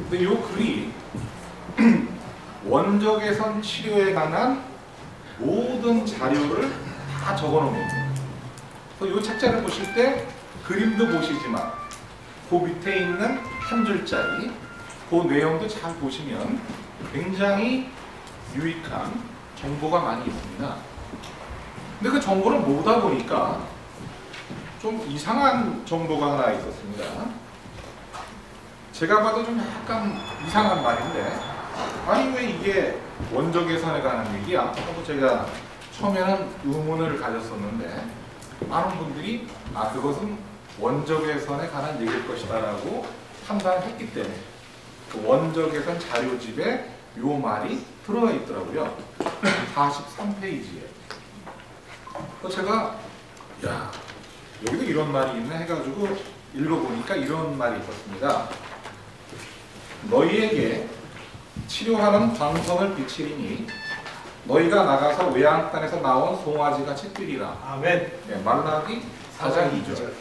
근데 이 글이 원적외선 치료에 관한 모든 자료를 다 적어놓은 겁니다. 그래서 이 책자를 보실 때 그림도 보시지만 그 밑에 있는 한 줄짜리 그 내용도 잘 보시면 굉장히 유익한 정보가 많이 있습니다. 근데 그 정보를 모으다 보니까 좀 이상한 정보가 하나 있었습니다. 제가 봐도 좀 약간 이상한 말인데, 아니 왜 이게 원적외선에 관한 얘기야? 하고 제가 처음에는 의문을 가졌었는데 많은 분들이 그것은 원적외선에 관한 얘기일 것이다 라고 판단했기 때문에 그 원적외선 자료집에 요 말이 들어가 있더라고요. 43페이지에. 그래서 제가 야, 여기도 이런 말이 있네 해가지고 읽어보니까 이런 말이 있었습니다. 너희에게 치료하는 광선을 비치리니 너희가 나가서 외양간에서 나온 송아지같이 뛰리라. 아멘. 네, 말라기 4장 2절.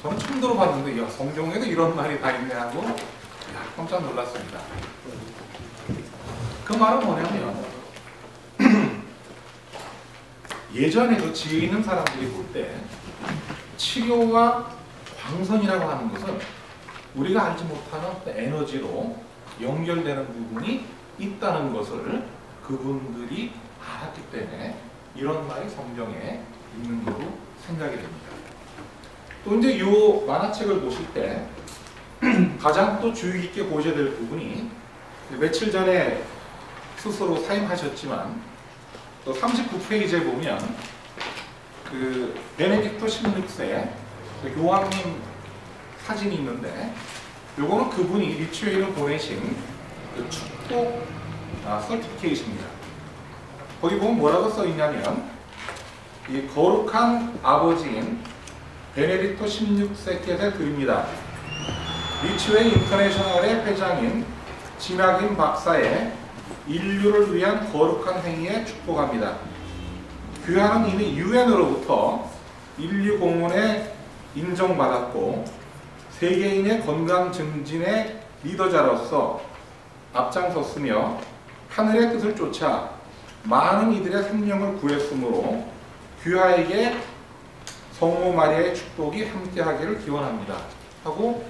저는 처음 들어봤는데 야, 성경에도 이런 말이 다 있네 하고 깜짝 놀랐습니다. 그 말은 뭐냐면 예전에 그 지혜 있는 사람들이 볼 때 치료와 광선이라고 하는 것은 우리가 알지 못하는 에너지로 연결되는 부분이 있다는 것을 그분들이 알았기 때문에 이런 말이 성경에 있는 거로 생각이 됩니다. 또 이제 이 만화책을 보실 때 가장 또 주의 깊게 보셔야 될 부분이 며칠 전에 스스로 사임하셨지만 또 39페이지에 보면 그 베네딕토 16세 교황님 사진이 있는데 요거는 그분이 리추에이로 보내신 그 축복 서티피케이트입니다. 거기 보면 뭐라고 써 있냐면 이 거룩한 아버지인 베네딕토 16세께서 드립니다. 리추에이 인터내셔널의 회장인 지나긴 박사의 인류를 위한 거룩한 행위에 축복합니다. 교황은 이미 유엔으로부터 인류 공헌에 인정받았고 세계인의 건강 증진의 리더자로서 앞장섰으며 하늘의 뜻을 쫓아 많은 이들의 생명을 구했으므로 귀하에게 성모 마리아의 축복이 함께하기를 기원합니다. 하고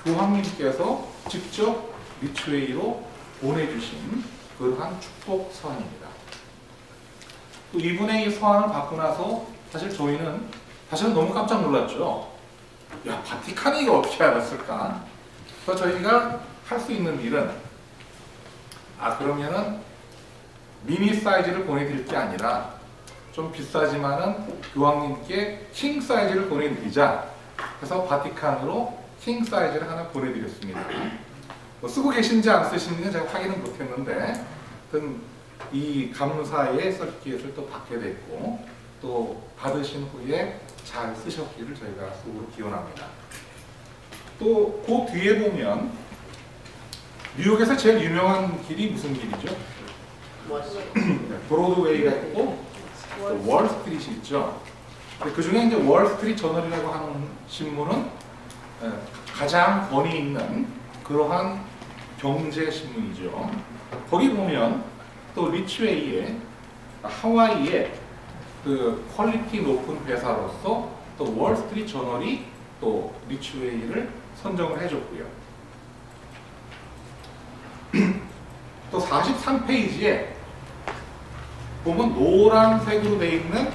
교황님께서 직접 리추에이로 보내주신 그러한 축복 서한입니다. 또 이분의 이 서한을 받고 나서 사실 저희는 너무 깜짝 놀랐죠. 야, 바티칸이 이거 어떻게 알았을까? 그래서 저희가 할 수 있는 일은 그러면은 미니 사이즈를 보내드릴 게 아니라 좀 비싸지만은 교황님께 킹 사이즈를 보내드리자. 그래서 바티칸으로 킹 사이즈를 하나 보내드렸습니다. 뭐 쓰고 계신지 안 쓰시는지 제가 확인은 못했는데, 하여튼 이 감사의 서티피케이트를 또 받게 됐고, 또 받으신 후에 잘 쓰셨기를 저희가 속으로 기원합니다. 또 그 뒤에 보면 뉴욕에서 제일 유명한 길이 무슨 길이죠? 브로드웨이가 있고 월스트리트이 있죠. 그 중에 이제 월스트리트 저널이라고 하는 신문은 가장 권위 있는 그러한 경제 신문이죠. 거기 보면 또 리추에이의 하와이의 그 퀄리티 높은 회사로서 또 월스트리트 저널이 또 리추에이를 선정을 해줬고요. 또 43페이지에 보면 노란색으로 되어 있는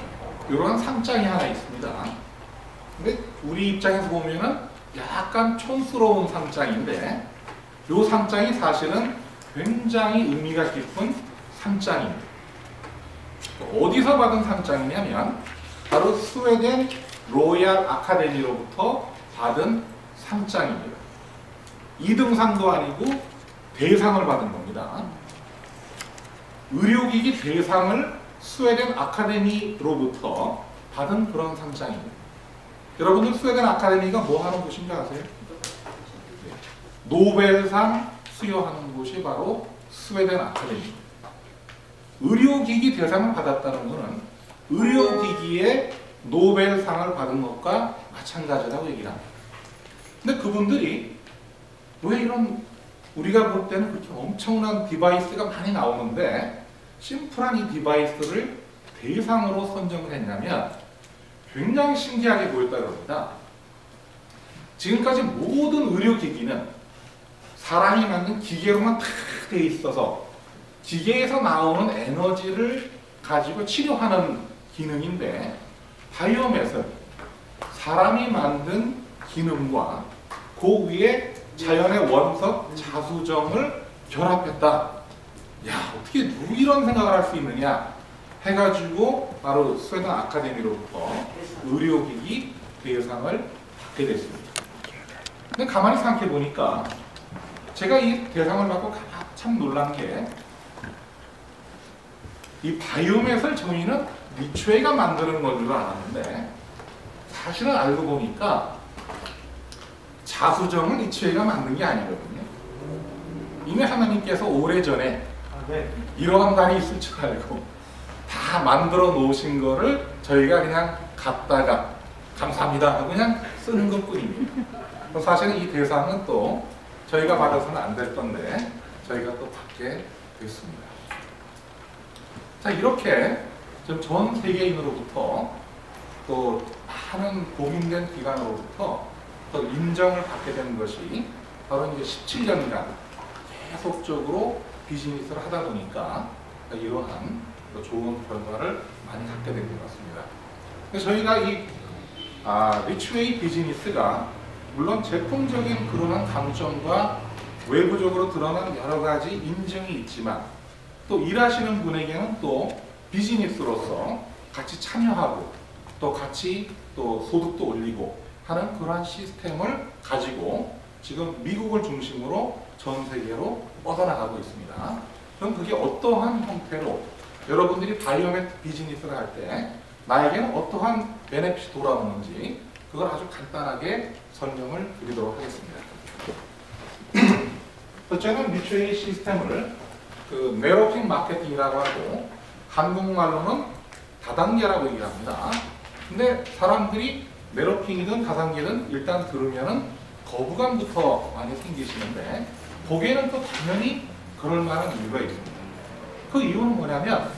이런 상장이 하나 있습니다. 근데 우리 입장에서 보면은 약간 촌스러운 상장인데 이 상장이 사실은 굉장히 의미가 깊은 상장입니다. 어디서 받은 상장이냐면 바로 스웨덴 로얄 아카데미로부터 받은 상장입니다. 2등상도 아니고 대상을 받은 겁니다. 의료기기 대상을 스웨덴 아카데미로부터 받은 그런 상장입니다. 여러분들 스웨덴 아카데미가 뭐 하는 곳인지 아세요? 노벨상 수여하는 곳이 바로 스웨덴 아카데미입니다. 의료기기 대상을 받았다는 것은 의료기기에 노벨상을 받은 것과 마찬가지라고 얘기를 합니다. 근데 그분들이 왜 이런 우리가 볼 때는 그렇게 엄청난 디바이스가 많이 나오는데 심플한 이 디바이스를 대상으로 선정을 했냐면 굉장히 신기하게 보였다고 합니다. 지금까지 모든 의료기기는 사람이 만든 기계로만 탁 돼 있어서 기계에서 나오는 에너지를 가지고 치료하는 기능인데 바이오맷은 사람이 만든 기능과 그 위에 자연의 원석, 자수정을 결합했다. 야, 어떻게 누구 이런 생각을 할 수 있느냐 해가지고 바로 스웨덴 아카데미로부터 의료기기 대상을 받게 됐습니다. 근데 가만히 생각해 보니까 제가 이 대상을 받고 참 놀란 게 이 바이오맷을 저희는 리추에가 만드는 건 줄 알았는데 사실은 알고 보니까 자수정은 리추에가 만든 게 아니거든요. 이미 하나님께서 오래전에 이러한 달이 있을 줄 알고 다 만들어 놓으신 거를 저희가 그냥 갖다가 감사합니다 하고 그냥 쓰는 것 뿐입니다. 사실은 이 대상은 또 저희가 받아서는 안 될 건데 저희가 또 받게 됐습니다. 자, 이렇게 전 세계인으로부터 또 많은 고민된 기관으로부터 또 인정을 받게 된 것이 바로 이제 17년간 계속적으로 비즈니스를 하다 보니까 이러한 좋은 결과를 많이 갖게 된 것 같습니다. 저희가 이 리추웨이 비즈니스가 물론 제품적인 그러한 강점과 외부적으로 드러난 여러 가지 인증이 있지만 또 일하시는 분에게는 또 비즈니스로서 같이 참여하고 또 같이 또 소득도 올리고 하는 그러한 시스템을 가지고 지금 미국을 중심으로 전 세계로 뻗어나가고 있습니다. 그럼 그게 어떠한 형태로 여러분들이 바이오맷 비즈니스를 할 때 나에게는 어떠한 베네핏이 돌아오는지 그걸 아주 간단하게 설명을 드리도록 하겠습니다. 첫째는 리추웨이 시스템을 네로핑 마케팅이라고 하고 한국말로는 다단계라고 얘기합니다. 근데 사람들이 네로핑이든 다단계든 일단 들으면은 거부감부터 많이 생기시는데 거기에는 또 당연히 그럴 만한 이유가 있습니다. 그 이유는 뭐냐면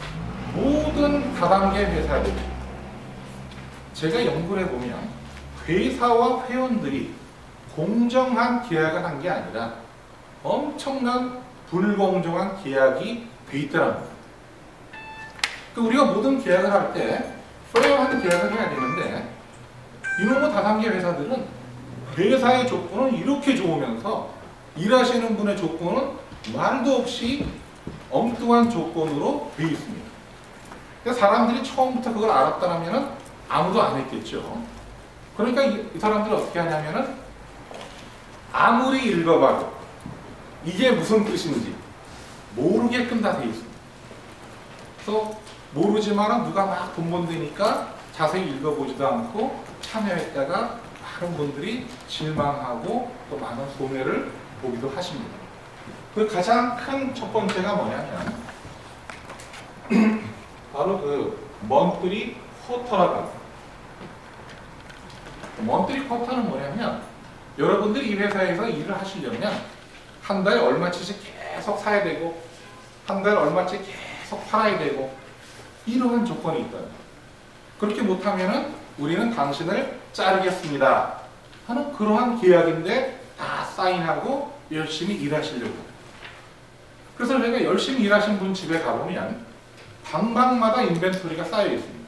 모든 다단계 회사들 제가 연구를 해보면 회사와 회원들이 공정한 계약을 한 게 아니라 엄청난 불공정한 계약이 돼 있더라는 거예요. 우리가 모든 계약을 할 때 페어한 계약을 해야 되는데 이놈의 다단계 회사들은 회사의 조건은 이렇게 좋으면서 일하시는 분의 조건은 말도 없이 엉뚱한 조건으로 돼 있습니다. 그러니까 사람들이 처음부터 그걸 알았다면 아무도 안 했겠죠. 그러니까 이 사람들은 어떻게 하냐면은 아무리 읽어봐도 이게 무슨 뜻인지 모르게끔 다 돼 있습니다. 그래서 모르지만 누가 막 돈 번다니까 자세히 읽어보지도 않고 참여했다가 많은 분들이 실망하고 또 많은 손해를 보기도 하십니다. 그 가장 큰 첫 번째가 뭐냐면 바로 그 먼트리 쿼터라고 합니다. 먼트리 쿼터는 뭐냐면 여러분들이 이 회사에서 일을 하시려면 한 달에 얼마치씩 계속 사야 되고 한 달에 얼마치 계속 팔아야 되고 이러한 조건이 있다. 그렇게 못하면은 우리는 당신을 자르겠습니다 하는 그러한 계약인데 다 사인하고 열심히 일하시려고. 그래서 저희가 열심히 일하신 분 집에 가보면 방방마다 인벤토리가 쌓여 있습니다.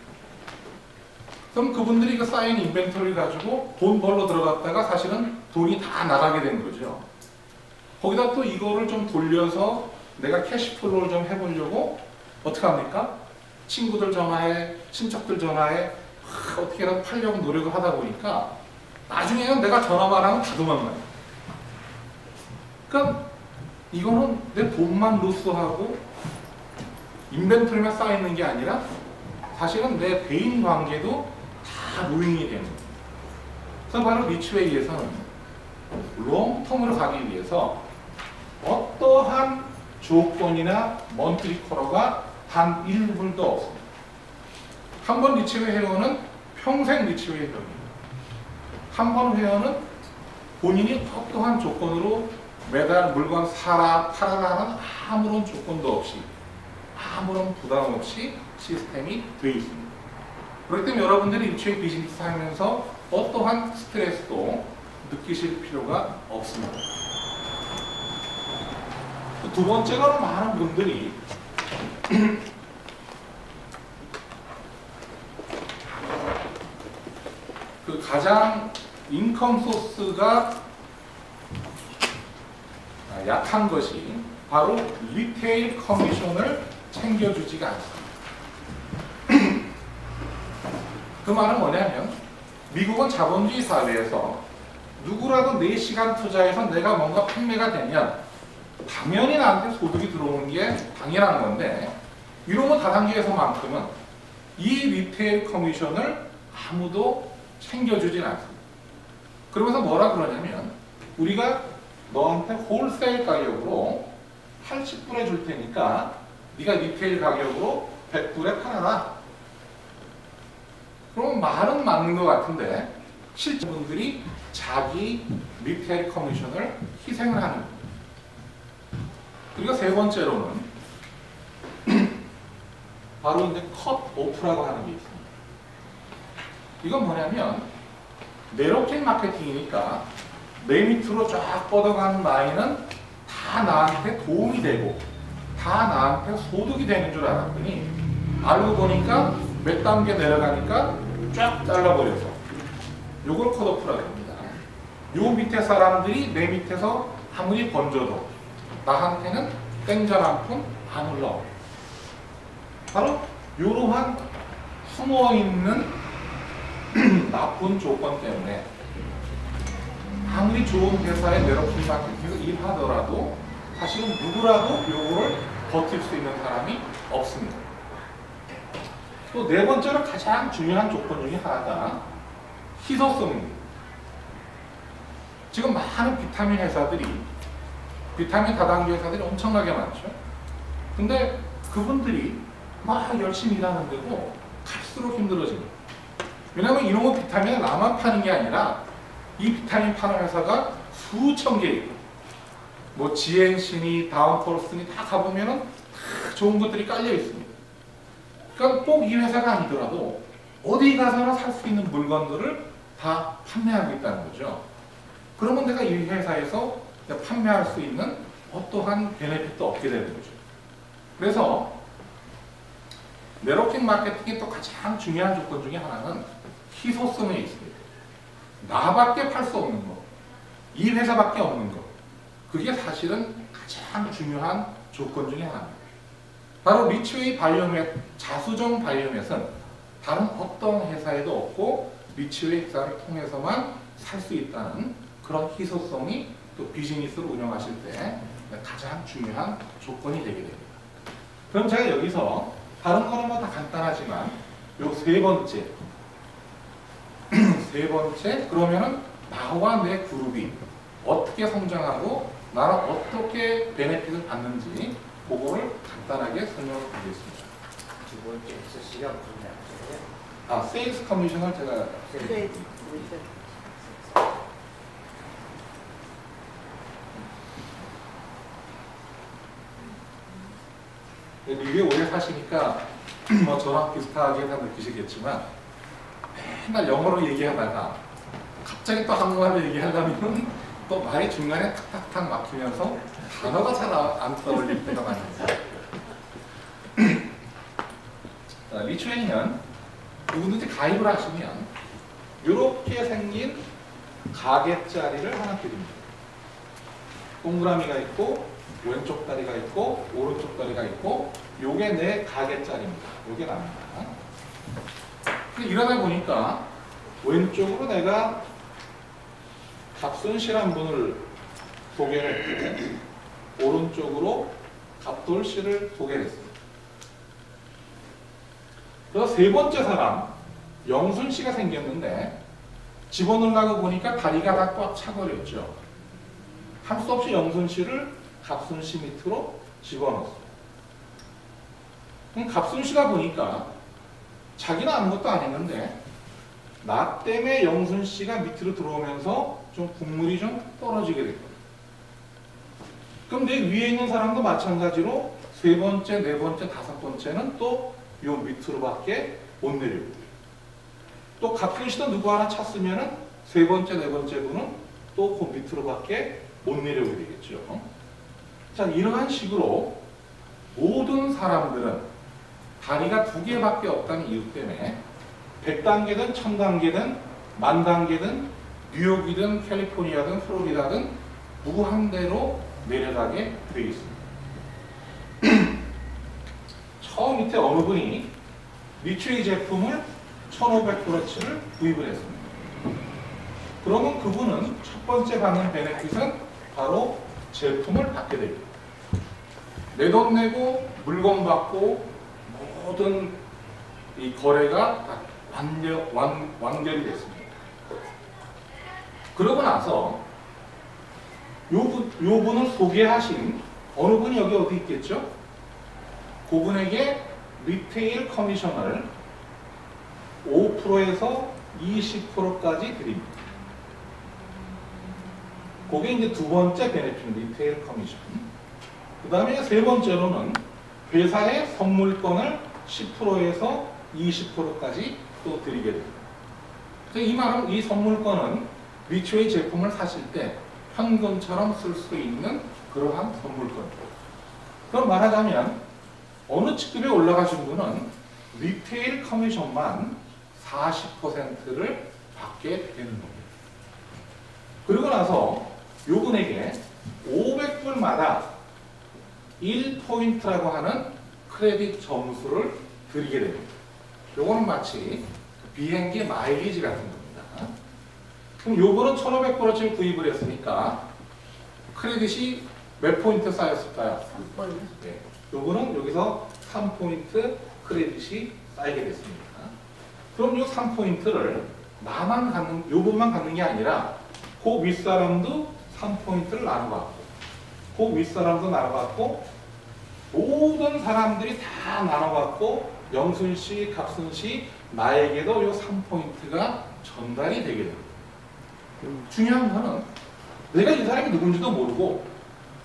그럼 그분들이 그 쌓인 인벤토리 가지고 돈 벌러 들어갔다가 사실은 돈이 다 나가게 된 거죠. 거기다 또 이거를 좀 돌려서 내가 캐시플로우를 좀 해보려고 어떻게 합니까? 친구들 전화해, 친척들 전화해 어떻게라도 팔려고 노력을 하다 보니까 나중에는 내가 전화만 하면 다 도망가요. 그러니까 이거는 내 돈만 로스하고 인벤토리만 쌓여있는 게 아니라 사실은 내 대인 관계도 다 루인이 되는 거예요. 그래서 바로 리추웨이에서는 롱텀으로 가기 위해서 어떠한 조건이나 먼트리 쿼터가 단 1불도 없습니다. 한 번 리추웨이 회원은 평생 리추웨이 회원입니다. 한 번 회원은 본인이 어떠한 조건으로 매달 물건 사라 팔아라는 아무런 조건도 없이 아무런 부담 없이 시스템이 되어 있습니다. 그렇기 때문에 여러분들이 일체의 비즈니스 하면서 어떠한 스트레스도 느끼실 필요가 없습니다. 두 번째로는 많은 분들이 그 가장 인컴 소스가 약한 것이 바로 리테일 커미션을 챙겨주지가 않습니다. 그 말은 뭐냐면 미국은 자본주의 사회에서 누구라도 4시간 투자해서 내가 뭔가 판매가 되면 당연히 나한테 소득이 들어오는 게 당연한 건데 이러면 다단계에서만큼은 이 리테일 커미션을 아무도 챙겨주진 않습니다. 그러면서 뭐라 그러냐면 우리가 너한테 홀세일 가격으로 80불에 줄 테니까 네가 리테일 가격으로 100불에 팔아라. 그럼 말은 맞는 것 같은데 실제 분들이 자기 리테일 커미션을 희생을 하는 겁니다. 그리고 세 번째로는 바로 이제 컷 오프라고 하는 게 있습니다. 이건 뭐냐면 네로킹 마케팅이니까 내 밑으로 쫙 뻗어가는 라인은 다 나한테 도움이 되고 다 나한테 소득이 되는 줄 알았더니 알고 보니까 몇 단계 내려가니까 쫙 잘라버려서 요걸 컷오프라고 합니다. 요 밑에 사람들이 내 밑에서 아무리 번져도 나한테는 땡전 한 푼 안 올라옵니다. 바로 이러한 숨어있는 나쁜 조건 때문에 아무리 좋은 회사의 네로킹 마케팅에서 일하더라도 사실은 누구라도 요거를 버틸 수 있는 사람이 없습니다. 또 네 번째로 가장 중요한 조건 중에 하나가 희소성입니다. 지금 많은 비타민 회사들이 비타민 다단계 회사들이 엄청나게 많죠. 근데 그분들이 막 열심히 일하는데도 갈수록 힘들어집니다. 왜냐하면 이런 거 비타민을 나만 파는 게 아니라 이 비타민 파는 회사가 수천 개 있고 뭐 GNC니 다운폴스니 다 가보면은 다 좋은 것들이 깔려 있습니다. 그러니까 꼭 이 회사가 아니더라도 어디 가서나 살 수 있는 물건들을 다 판매하고 있다는 거죠. 그러면 내가 이 회사에서 판매할 수 있는 어떠한 베네핏도 얻게 되는 거죠. 그래서 네로킹 마케팅의 또 가장 중요한 조건 중에 하나는 희소성에 있습니다. 나밖에 팔 수 없는 거, 이 회사밖에 없는 거, 그게 사실은 가장 중요한 조건 중에 하나입니다. 바로 리치웨이 바이오멧, 자수정 바이오멧은 다른 어떤 회사에도 없고 리치웨이 회사를 통해서만 살 수 있다는 그런 희소성이 또 비즈니스를 운영하실 때 가장 중요한 조건이 되게 됩니다. 그럼 제가 여기서 다른 거는 뭐 다 간단하지만 요 세 번째 그러면은 나와 내 그룹이 어떻게 성장하고 나는 어떻게 베네핏을 받는지 그거를 간단하게 설명을 드리겠습니다. 두 번째 SC가 무슨 약이에요? 세일스 커미션을 제가 미국에 오래 사시니까 뭐 저랑 비슷하게 다 느끼시겠지만 맨날 영어로 얘기하다가 갑자기 또 한국말로 얘기하려면 또 말이 중간에 탁탁탁 막히면서 단어가 잘 안 떠올릴 때가 많습니다. 리추웨이는 누구든지 가입을 하시면 이렇게 생긴 가게짜리를 하나 드립니다. 동그라미가 있고 왼쪽 다리가 있고 오른쪽 다리가 있고 요게 내 가게짜리입니다. 요게 납니다. 일하다 보니까 왼쪽으로 내가 갑순실한 분을 소개를 했고 오른쪽으로 갑돌씨를 소개를 했습니다. 그래서 세 번째 사람 영순씨가 생겼는데 집어넣으려고 보니까 다리가 다 꽉 차버렸죠. 할 수 없이 영순씨를 갑순씨 밑으로 집어넣었어요. 그럼 갑순씨가 보니까 자기는 아무것도 안 했는데 나 때문에 영순씨가 밑으로 들어오면서 좀 국물이 좀 떨어지게 됐거든요. 그럼 내 위에 있는 사람도 마찬가지로 세 번째, 네 번째, 다섯 번째는 또 요 밑으로밖에 못 내려오고, 또 같은 시도 누구 하나 찼으면은 세 번째, 네 번째 분은 또 그 밑으로밖에 못 내려오게 되겠죠. 자, 이러한 식으로 모든 사람들은 다리가 두 개밖에 없다는 이유 때문에 100단계든 1000단계든 10,000단계든 뉴욕이든 캘리포니아든 플로리다든 무한대로 내려가게 되어 있습니다. 처음 밑에 어느 분이 리츠웨이 제품을 1500브러치를 구입을 했습니다. 그러면 그분은 첫 번째 받는 베네핏은 바로 제품을 받게 됩니다. 내 돈 내고 물건 받고 모든 이 거래가 다 완결이 됐습니다. 그러고 나서 요 분을 소개하신 어느 분이 여기 어디 있겠죠? 그분에게 리테일 커미션을 5%에서 20%까지 드립니다. 그게 이제 두 번째 베네핏, 리테일 커미션. 그 다음에 세 번째로는 회사의 선물권을 10%에서 20%까지 또 드리게 됩니다. 이 말은 이 선물권은 리츠웨이 제품을 사실 때 현금처럼 쓸 수 있는 그러한 선물권입니다. 그럼 말하자면 어느 직급에 올라가신 분은 리테일 커미션만 40%를 받게 되는 겁니다. 그리고 나서 요분에게 500불마다 1포인트라고 하는 크레딧 점수를 드리게 됩니다. 요거는 마치 비행기 마일리지 같은 겁니다. 그럼 요거는 1500불어치를 구입을 했으니까 크레딧이 몇 포인트 쌓였을까요? 3포인트. 네. 요거는 여기서 3포인트 크레딧이 쌓이게 됐습니다. 그럼 요 3포인트를 나만 갖는, 요분만 갖는 게 아니라 그 윗사람도 3포인트를 나눠받고, 그 윗사람도 나눠받고, 모든 사람들이 다 나눠받고, 영순씨, 갑순씨, 나에게도 요 3포인트가 전달이 되게 됩니다. 중요한 거는 내가 이 사람이 누군지도 모르고,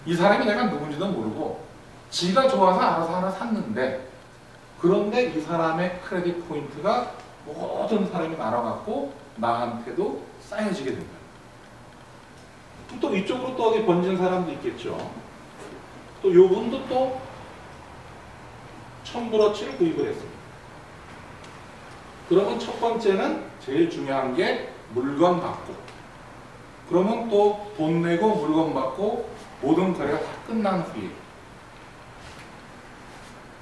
이 사람이 내가 누군지도 모르고, 지가 좋아서 알아서 하나 샀는데, 그런데 이 사람의 크레딧 포인트가 모든 사람이 나눠갖고 나한테도 쌓여지게 된다. 또 이쪽으로 또 어디 번진 사람도 있겠죠. 또 요분도 또 1000브러치를 구입을 했습니다. 그러면 첫 번째는 제일 중요한 게 물건 받고, 그러면 또 돈 내고 물건 받고 모든 거래가 다 끝난 후에,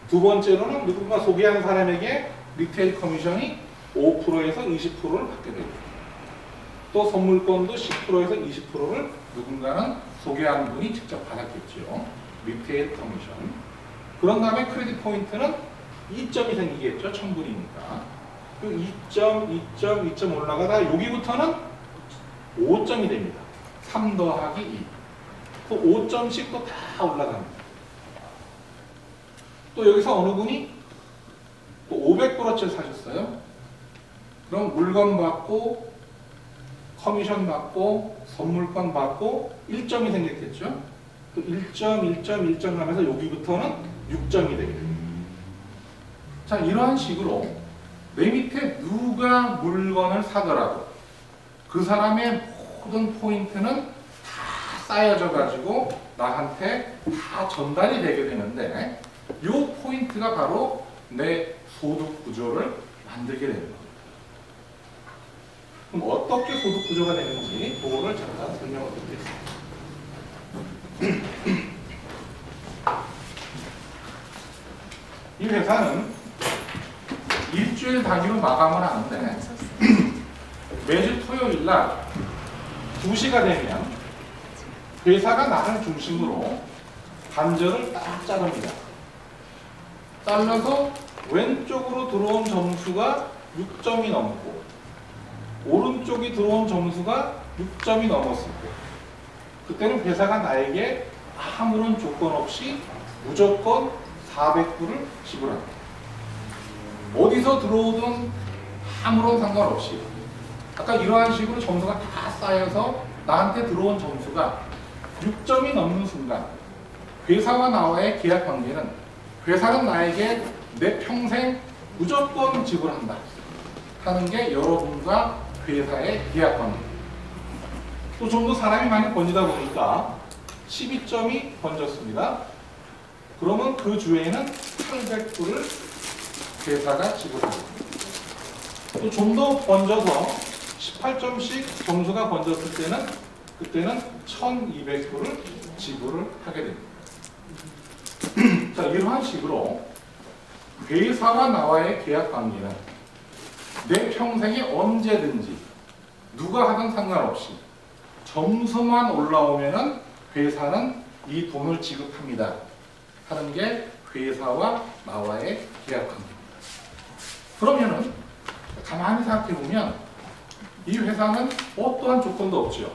두 번째로는 누군가 소개한 사람에게 리테일 커미션이 5%에서 20%를 받게 됩니다. 또 선물권도 10%에서 20%를 누군가는 소개한 분이 직접 받았겠죠. 리테일 커미션. 그런 다음에 크레딧 포인트는 2점이 생기겠죠. 1000불이니까. 그 2점, 2점, 2점 올라가다 여기부터는 5점이 됩니다. 3 더하기 2. 그 5점씩 또 다 올라갑니다. 또 여기서 어느 분이 또 500브러치를 사셨어요. 그럼 물건 받고 커미션 받고 선물권 받고 1점이 생겼겠죠. 또 1점, 1점, 1점 하면서 여기부터는 6점이 되게 됩니다. 자, 이러한 식으로 내 밑에 누가 물건을 사더라도 그 사람의 모든 포인트는 다 쌓여져 가지고 나한테 다 전달이 되게 되는데, 이 포인트가 바로 내 소득 구조를 만들게 되는 겁니다. 그럼 어떻게 소득 구조가 되는지 그거를 잠깐 설명을 드리겠습니다. 이 회사는 일주일 단위로 마감을 하는데 매주 토요일 날 2시가 되면 회사가 나를 중심으로 관절을 딱 자릅니다. 잘라서 왼쪽으로 들어온 점수가 6점이 넘고 오른쪽이 들어온 점수가 6점이 넘었을 때, 그때는 회사가 나에게 아무런 조건 없이 무조건 400불을 지불합니다. 어디서 들어오든 아무런 상관없이. 아까 이러한 식으로 점수가 다 쌓여서 나한테 들어온 점수가 6점이 넘는 순간, 회사와 나와의 계약 관계는 회사는 나에게 내 평생 무조건 지불한다 하는 게 여러분과 회사의 계약 관계. 또 좀 더 사람이 많이 번지다 보니까 12점이 번졌습니다. 그러면 그 주에는 800불을 회사가 지불합니다. 또 좀 더 번져서 18점씩 점수가 번졌을 때는 그때는 1200불을 지불을 하게 됩니다. 자, 이러한 식으로 회사와 나와의 계약 관계는 내 평생에 언제든지 누가 하든 상관없이 점수만 올라오면은 회사는 이 돈을 지급합니다 하는 게 회사와 나와의 계약 관계입니다. 그러면은 가만히 생각해 보면 이 회사는 어떠한 조건도 없죠.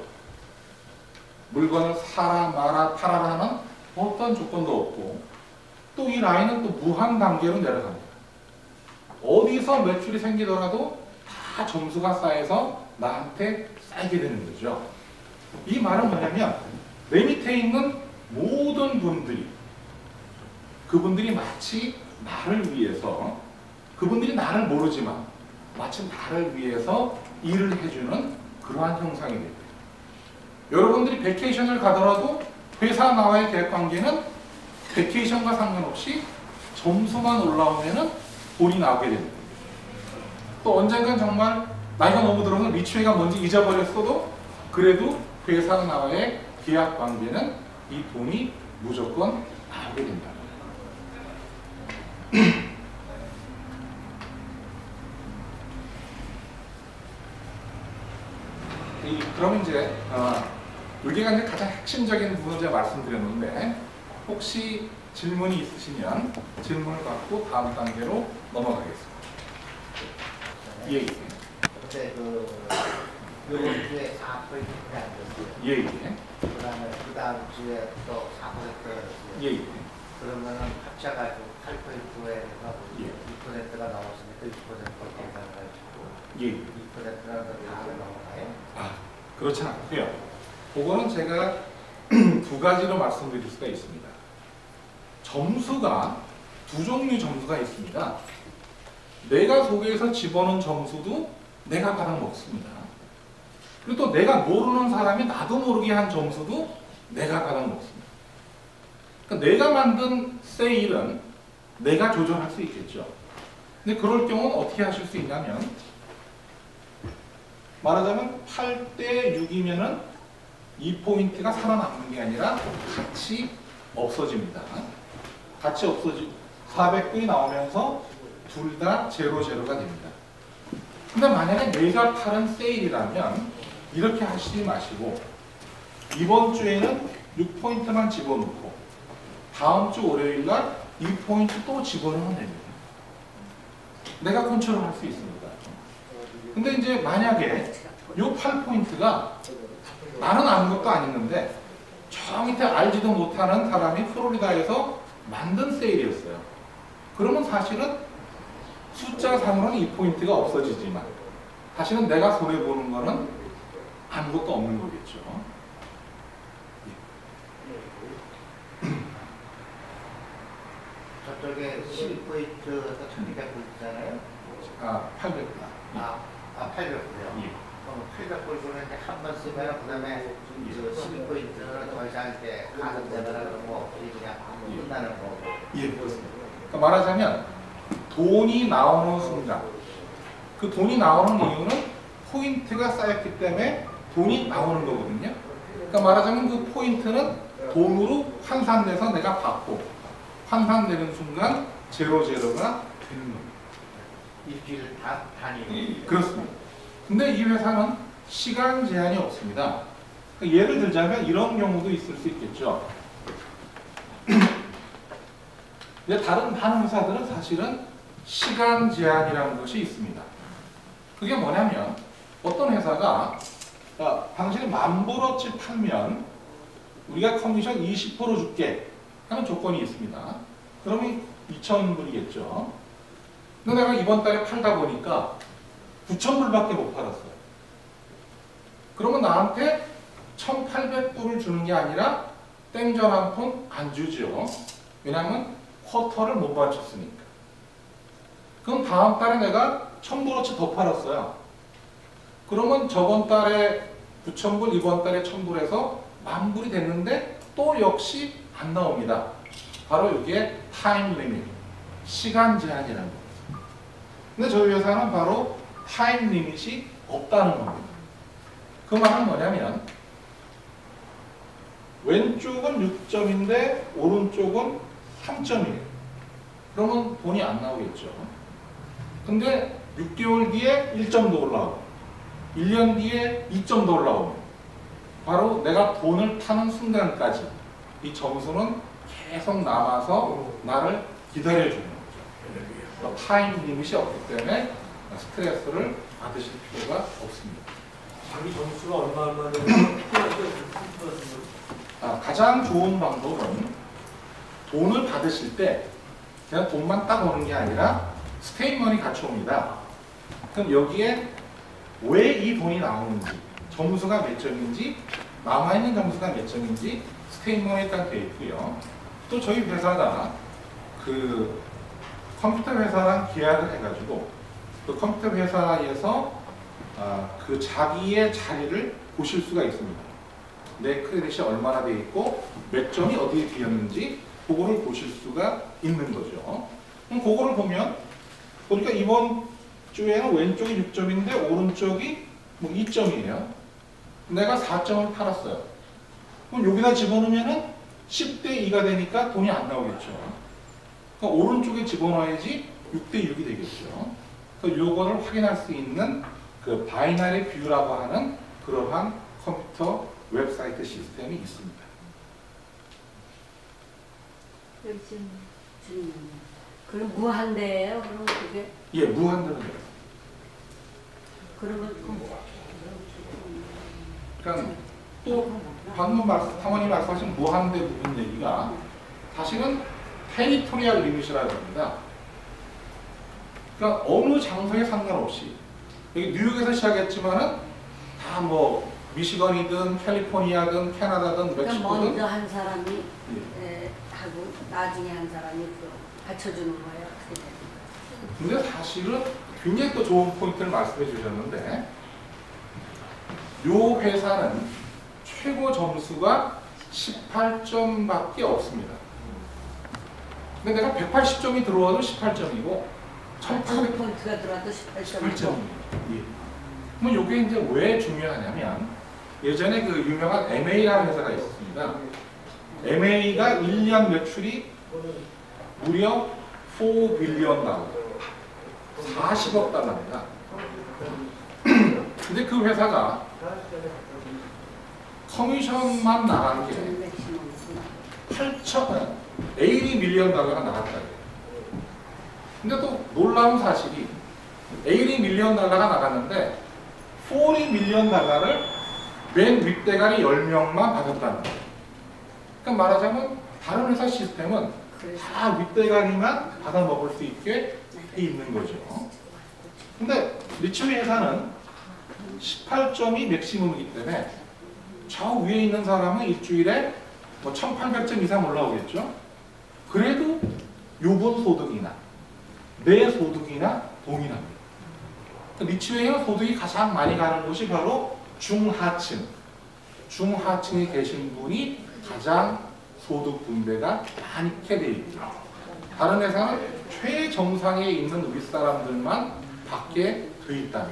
물건을 사라 마라 팔아라 하는 어떠한 조건도 없고 또 이 라인은 또 무한 단계로 내려갑니다. 어디서 매출이 생기더라도 다 점수가 쌓여서 나한테 쌓이게 되는 거죠. 이 말은 뭐냐면 내 밑에 있는 모든 분들이 그분들이 마치 나를 위해서 그분들이 나를 모르지만 마치 나를 위해서 일을 해주는 그러한 형상이 됩니다. 여러분들이 베케이션을 가더라도 회사 나와의 계약 관계는 베케이션과 상관없이 점수만 올라오면은 돈이 나오게 됩니다. 또 언젠간 정말 나이가 너무 들어서 리츠웨이가 뭔지 잊어버렸어도 그래도 회사 나와의 계약 관계는 이 돈이 무조건 나오게 된다. 그럼 이제 여기가 이제 가장 핵심적인 부분을 제가 말씀드렸는데 혹시 질문이 있으시면 질문을 받고 다음 단계로 넘어가겠습니다. 예. 근데 요번 주에 4%가 안 됐어요. 예. 그다음에 그 다음 주에 또 4%였어요. 예. 그러면은 합쳐가지고 8%에 해서 예. 2%가 나왔으니까 6%를 계산해가지고 예. 2%라는 걸 다 넘어가요? 그렇진 않고요. 그거는 제가 두 가지로 말씀드릴 수가 있습니다. 점수가 두 종류 점수가 있습니다. 내가 속에서 집어넣은 점수도 내가 받아 먹습니다. 그리고 또 내가 모르는 사람이 나도 모르게 한 점수도 내가 받아 먹습니다. 그러니까 내가 만든 세일은 내가 조절할 수 있겠죠. 근데 그럴 경우는 어떻게 하실 수 있냐면 말하자면 8대 6이면은 이 포인트가 살아남는 게 아니라 같이 없어집니다. 같이 400불이 나오면서 둘 다 제로가 됩니다. 근데 만약에 내가 팔은 세일이라면 이렇게 하시지 마시고 이번 주에는 6포인트만 집어넣고 다음 주 월요일 날 2포인트 또 집어넣으면 됩니다. 내가 컨트롤할 수 있습니다. 근데 이제 만약에 이 8포인트가 나는 아무것도 아니는데 저 밑에 알지도 못하는 사람이 플로리다에서 만든 세일이었어요. 그러면 사실은 숫자상으로는 2포인트가 없어지지만 사실은 내가 손해보는 거는 아무것도 없는 거겠죠. 저쪽에 12포인트가 1200포인트잖아요? 800불. 800불이요? 예. 그럼 800불 이제 한 번 쓰면 그 다음에 12포인트는 더 이상 이제 가산되거나 그런 거 없이 그냥 끝나는 거고. 예, 그렇습니다. 그러니까 말하자면 돈이 나오는 순간 그 돈이 나오는 이유는 포인트가 쌓였기 때문에 돈이 나오는 거거든요. 그러니까 말하자면 그 포인트는 돈으로 환산돼서 내가 받고 환산되는 순간 제로가 되는 겁니다. 일주일 단위. 그렇습니다. 근데 이 회사는 시간 제한이 없습니다. 그러니까 예를 들자면 이런 경우도 있을 수 있겠죠. 이제 다른 많은 회사들은 사실은 시간 제한이라는 것이 있습니다. 그게 뭐냐면 어떤 회사가 당신이 10,000불어치 팔면 우리가 커미션 20% 줄게 하는 조건이 있습니다. 그러면 2,000불이겠죠. 근데 내가 이번 달에 팔다 보니까 9,000불밖에 못 팔았어요. 그러면 나한테 1,800불을 주는 게 아니라 땡전 한 푼 안 주죠. 왜냐하면 쿼터를 못 맞췄으니까. 그럼 다음 달에 내가 1000불어치 더 팔았어요. 그러면 저번 달에 9,000불, 이번 달에 1,000불에서 10,000불이 됐는데 또 역시 안 나옵니다. 바로 이게 타임 리밋, 시간 제한이라는 거예요. 근데 저희 회사는 바로 타임 리밋이 없다는 겁니다. 그 말은 뭐냐면 왼쪽은 6점인데 오른쪽은 3점이에요. 그러면 돈이 안 나오겠죠. 근데 6개월 뒤에 1점 더 올라오고 1년 뒤에 2점 더 올라오고 바로 내가 돈을 타는 순간까지 이 점수는 계속 남아서 나를 기다려주는 거죠. 타임 리밋이 없기 때문에 스트레스를 받으실 필요가 없습니다. 자기 점수가 얼마 가장 좋은 방법은 돈을 받으실 때 그냥 돈만 딱 오는 게 아니라 스테이트먼이 같이 옵니다. 그럼 여기에 왜 이 돈이 나오는지, 점수가 몇 점인지, 남아있는 점수가 몇 점인지 스테이트먼에 일단 되어 있고요. 또 저희 회사가 그 컴퓨터 회사랑 계약을 해가지고 그 컴퓨터 회사에서 그 자기의 자리를 보실 수가 있습니다. 내 크레딧이 얼마나 돼 있고 몇 점이 어디에 비었는지 그거를 보실 수가 있는 거죠. 그럼 그거를 보면 보니까 이번 주에는 왼쪽이 6점인데 오른쪽이 뭐 2점이에요. 내가 4점을 팔았어요. 그럼 여기다 집어넣으면은 10대 2가 되니까 돈이 안 나오겠죠. 그러니까 오른쪽에 집어넣어야지 6대 6이 되겠죠. 그래서 요거를 확인할 수 있는 그 바이너리 뷰라고 하는 그러한 컴퓨터 웹사이트 시스템이 있습니다. 그럼 무한대예요? 그럼 그게? 예, 무한대로 돼요. 그러면 그러니까 또 방금 사모님 말씀하신 무한대 부분 얘기가 사실은 테리토리얼 리밋이라고 합니다. 그러니까 어느 장소에 상관없이 여기 뉴욕에서 시작했지만은 다 뭐 미시건이든 캘리포니아든 캐나다든 그러니까 멕시코든 먼저 한 사람이 하고 나중에 한 사람이 또 받쳐주는 거예요. 근데 사실은 굉장히 또 좋은 포인트를 말씀해 주셨는데 요 회사는 최고 점수가 18점밖에 없습니다. 근데 내가 180점이 들어와도 18점이고 1000포인트가 들어와도 18점이고 18점입니다. 예. 그럼 이게 이제 왜 중요하냐면 예전에 그 유명한 MA라는 회사가 있었습니다. MA가 1년 매출이 무려 4 빌리언 달러, 40억 달러입니다. 근데 그 회사가 커미션만 나간 게 80 밀리언 달러가 나갔다. 근데 또 놀라운 사실이 80 밀리언 달러가 나갔는데 40 밀리언 달러를 맨 윗대가리 10명만 받았다는 거예요. 그러니까 말하자면 다른 회사 시스템은 다 윗대가리만 받아 먹을 수 있게 돼 있는 거죠. 근데 리츠웨이 회사는 18점이 맥시멈이기 때문에 저 위에 있는 사람은 일주일에 뭐 1800점 이상 올라오겠죠. 그래도 요번 소득이나 내 소득이나 동일합니다. 리츠웨이의 소득이 가장 많이 가는 곳이 바로 중하층. 중하층에 계신 분이 가장 소득 분배가 많게 되어 있죠. 다른 회사는 최정상에 있는 윗사람들만 받게 되어 있다는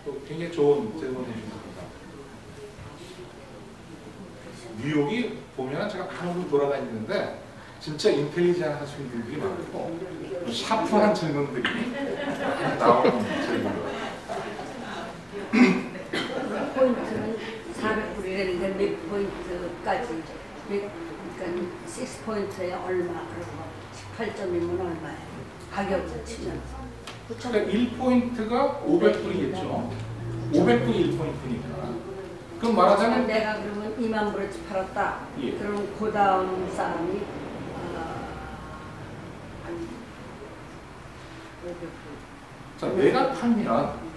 거. 굉장히 좋은 질문 해주셨습니다. 뉴욕이 보면 제가 한국을 돌아다니는데 진짜 인텔리전 하시는 분들이 많고 샤프한 질문들이 많이 나오는 질문이에요. 포인트는 400불이라는데 몇 포인트까지 그러니까 6포인트에 얼마 그리고 18점이면 얼마예요? 가격으로 치면 그러니까 1포인트가 500불이겠죠. 500불이 1포인트니까. 그럼 말하자면 내가 그러면 2만 불어치 팔았다. 예. 그럼 그 다음 사람이 한 500불. 자, 내가 팔면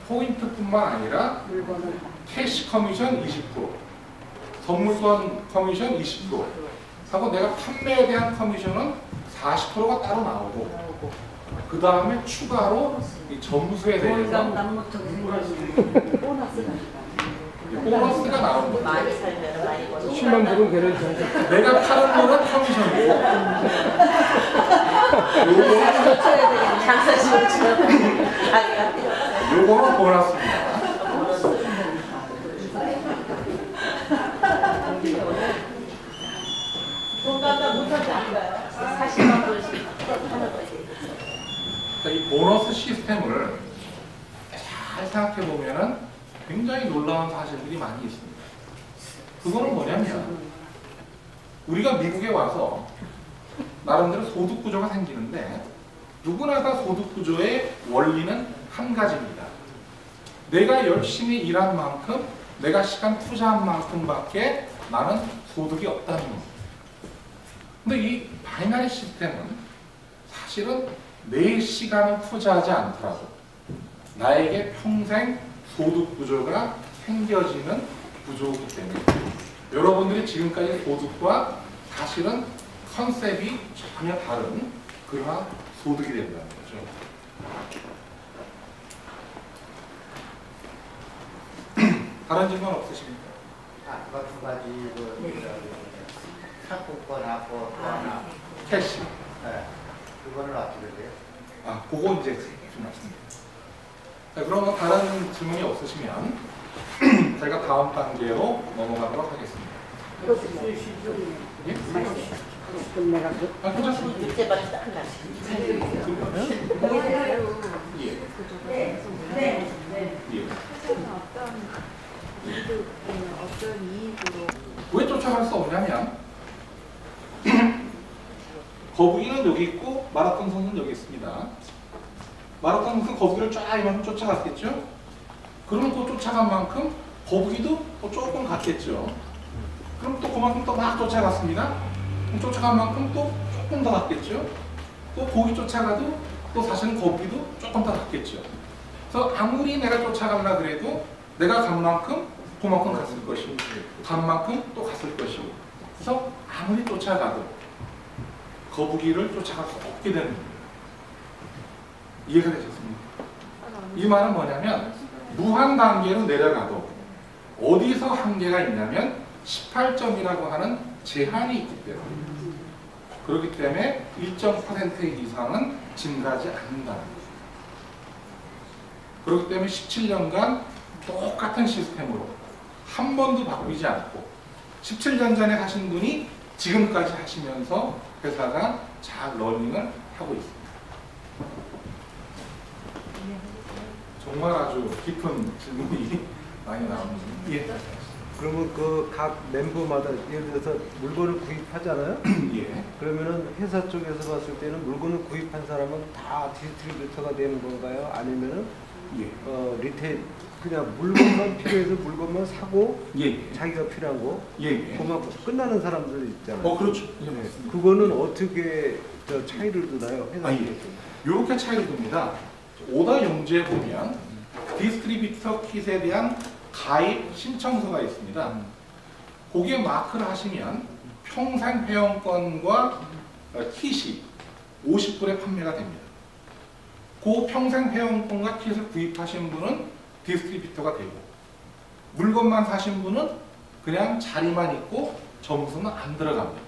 포인트뿐만 아니라 물건을 캐시 커미션 20%, 선물권 커미션 20% 하고 내가 판매에 대한 커미션은 40%가 따로 나오고 그 다음에 추가로 이 점수에 대해서 보너스가 나오는 거죠. 많이 살면 많이 벌어. 10만 불은 걔를 줘. 내가 파는 거는 커미션이고 요거는 장사 지원처럼 가게가 필요하다. 요거는 보너스입니다. 돈 갖다 못하지 않을까요? 40만 불씩 하는 거지. 이 보너스 시스템을 잘 생각해 보면은 굉장히 놀라운 사실들이 많이 있습니다. 그거는 뭐냐면 우리가 미국에 와서 나름대로 소득 구조가 생기는데 누구나 다 소득 구조의 원리는 한 가지입니다. 내가 열심히 일한 만큼 내가 시간 투자한 만큼밖에 나는 소득이 없다는 겁니다. 근데 이 바이너리 시스템은 사실은 내 시간을 투자하지 않더라도 나에게 평생 소득 구조가 생겨지는 구조이기 때문에 여러분들이 지금까지 소득과 사실은 컨셉이 전혀 다른 그러한 소득이 된다는 거죠. 다른 질문 없으십니까? 아까 두 가지 상품권하고 또 하나 캐시. 네. 그거는 어떻게 돼요? 아, 그거 이제 좀 말씀드릴게요. 자, 그러면 다른 질문이 없으시면 제가 다음 단계로 넘어가도록 하겠습니다. 예? 아, 괜찮습니다. 둘째밖에 딱 나지. 예. 예. 어떤 이익으로 왜 쫓아갈 수 없냐면 거북이는 여기 있고 마라톤 선수는 여기 있습니다. 마라톤 선수는 거북이를 쫙 이만큼 쫓아갔겠죠? 그러면 또 쫓아간 만큼 거북이도 또 조금 갔겠죠. 그럼 또 그만큼 또 막 쫓아갔습니다. 그럼 쫓아간 만큼 또 조금 더 갔겠죠. 또 고기 쫓아가도 또 사실은 거북이도 조금 더 갔겠죠. 그래서 아무리 내가 쫓아가려 그래도 내가 간 만큼 그만큼 갔을 것이고 간 만큼 또 갔을 것이고 그래서 아무리 쫓아가도 거북이를 쫓아갈 수 없게 되는 거예요. 이해가 되셨습니까? 이 말은 뭐냐면 무한 단계로 내려가도 어디서 한계가 있냐면 18점이라고 하는 제한이 있기 때문에 그렇기 때문에 일정 퍼센트 이상은 증가하지 않는다는 거죠. 그렇기 때문에 17년간 똑같은 시스템으로 한 번도 바꾸지 않고 17년 전에 하신 분이 지금까지 하시면서 회사가 잘 러닝을 하고 있습니다. 정말 아주 깊은 질문이 많이 나옵니다. 예. 그러면 그 각 멤버마다 예를 들어서 물건을 구입하잖아요. 예. 그러면은 회사 쪽에서 봤을 때는 물건을 구입한 사람은 다 디스트리뷰터가 되는 건가요? 아니면은 예. 리테일 그냥 물건만 필요해서 물건만 사고 예. 자기가 필요한 거 예. 그만 끝나는 사람들 있잖아요. 그렇죠. 예, 네. 맞습니다. 그거는 어떻게 저 차이를 두나요? 회사 예. 쪽에서? 이렇게 차이를 둡니다. 오더 용지에 보면 디스트리뷰터 킷에 대한 가입 신청서가 있습니다. 거기에 마크를 하시면 평생 회원권과 킷이 50불에 판매가 됩니다. 그 평생 회원권과 킷을 구입하신 분은 디스트리뷰터가 되고 물건만 사신 분은 그냥 자리만 있고 점수는 안 들어갑니다.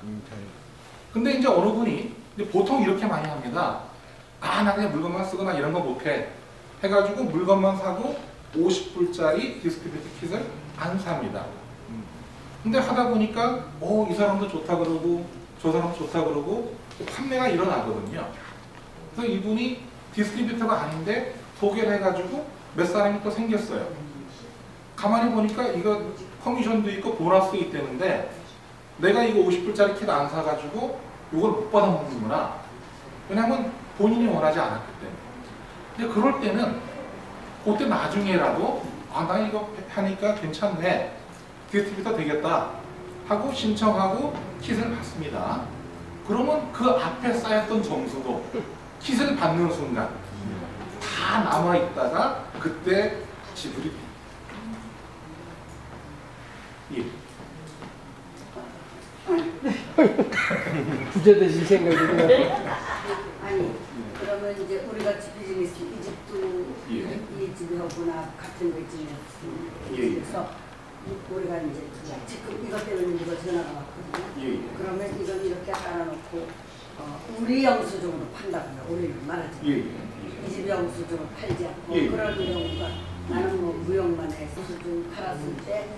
근데 이제 어느 분이 이제 보통 이렇게 많이 합니다. 아, 나 그냥 물건만 쓰거나 이런 거 못해. 해가지고 물건만 사고 50불짜리 디스트리뷰터 킷을 안 삽니다. 근데 하다 보니까 이 사람도 좋다 그러고 저 사람도 좋다 그러고 판매가 일어나거든요. 그래서 이분이 디스트리뷰터가 아닌데 소개를 해가지고 몇 사람이 또 생겼어요. 가만히 보니까 이거 커미션도 있고 보너스도 있다는데 내가 이거 50불짜리 킷 안 사가지고 이걸 못 받아먹는구나. 왜냐면 본인이 원하지 않았기 때문에. 근데 그럴 때는 그때 나중에라도 나 이거 하니까 괜찮네. 디스트리뷰터 되겠다 하고 신청하고 킷을 받습니다. 그러면 그 앞에 쌓였던 점수도 킷을 받는 순간 다 남아있다가 그때 지불이 됩니다. 예. 부자 되실 생각이구나. 아니 그러면 이제 우리 같이 비즈니스 이 집도 예. 이 집하고나 같은 거 있잖아요. 예. 그래서 우리가 이제 지금 이것 때문에 누가 전화가 왔거든요. 예. 그러면 이건 이렇게 깔아놓고 우리 영수증으로 판다고요. 우리는 말하지. 예. 이 집 영수증을 팔지 않고 예. 그런 경우가 나는 뭐 무역만 해서 좀 팔았을 때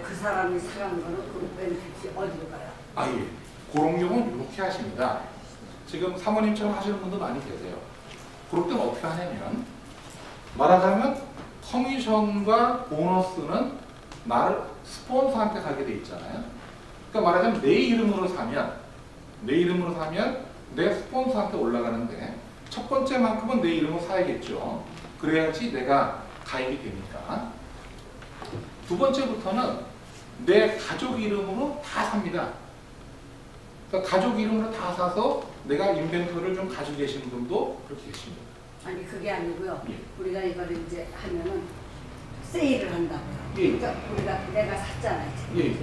그 사람이 사간 거는 그 베네핏이 어디로 가요? 아, 예. 그런 경우는 이렇게 하십니다. 지금 사모님처럼 하시는 분도 많이 계세요. 그럴 때는 어떻게 하냐면, 말하자면 커미션과 보너스는 나를 스폰서한테 가게 돼 있잖아요. 그러니까 말하자면 내 이름으로 사면 내 스폰서한테 올라가는데 첫 번째만큼은 내 이름으로 사야겠죠. 그래야지 내가 가입이 되니까. 두 번째부터는 내 가족 이름으로 다 삽니다. 그러니까 가족 이름으로 다 사서 내가 인벤토리를 좀 가지고 계시는 분도 그렇게 계십니다. 아니 그게 아니고요. 예. 우리가 이거를 이제 하면은 세일을 한다고요. 예. 그러니까 내가 샀잖아요. 예.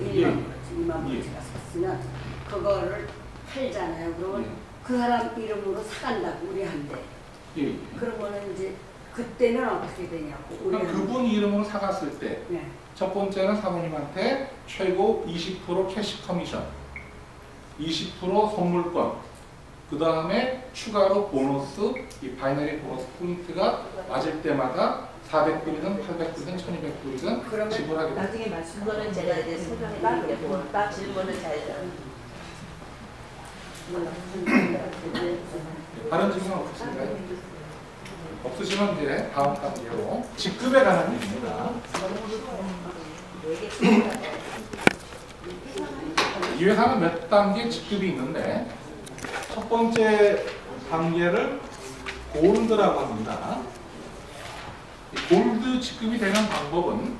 2만 원 예. 제가 샀으면 그거를 팔잖아요. 그러면 예. 그 사람 이름으로 사간다고 우리한테. 예. 그러면은 이제 그때는 어떻게 되냐고. 그럼 우리한테. 그분 이름으로 사갔을 때 네. 첫 번째는 사모님한테 최고 20% 캐시 커미션, 20% 선물권, 그 다음에 추가로 보너스, 이 바이너리 보너스 포인트가 맞을 때마다 400불이든 800불이든 1200불이든 그러면 지불하게 됩니다. 나중에 말씀 거는 제가 이제 설명해 드릴게요. 딱 질문을 잘 다른 질문 없으신가요? 없으시면 이제 다음 단계로 직급에 관한 얘기입니다. 이 회사는 몇 단계 직급이 있는데 첫 번째 단계를 골드라고 합니다. 이 골드 직급이 되는 방법은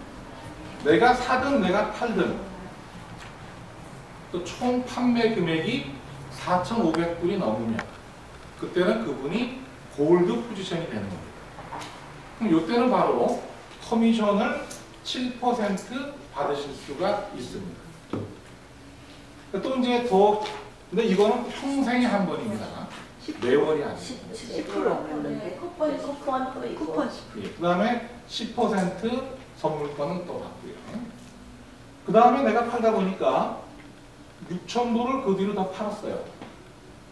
내가 사든 내가 팔든 또 총 판매 금액이 4,500불이 넘으면 그때는 그분이 골드 포지션이 되는 겁니다. 그럼 이때는 바로 커미션을 7% 받으실 수가 있습니다. 또 이제 근데 이거는 평생에 한 번입니다. 매월이 아니에요. 10% 쿠폰도 있고 그 다음에 10% 선물권은 또 받고요. 그 다음에 내가 팔다 보니까 6,000불을 그 뒤로 더 팔았어요.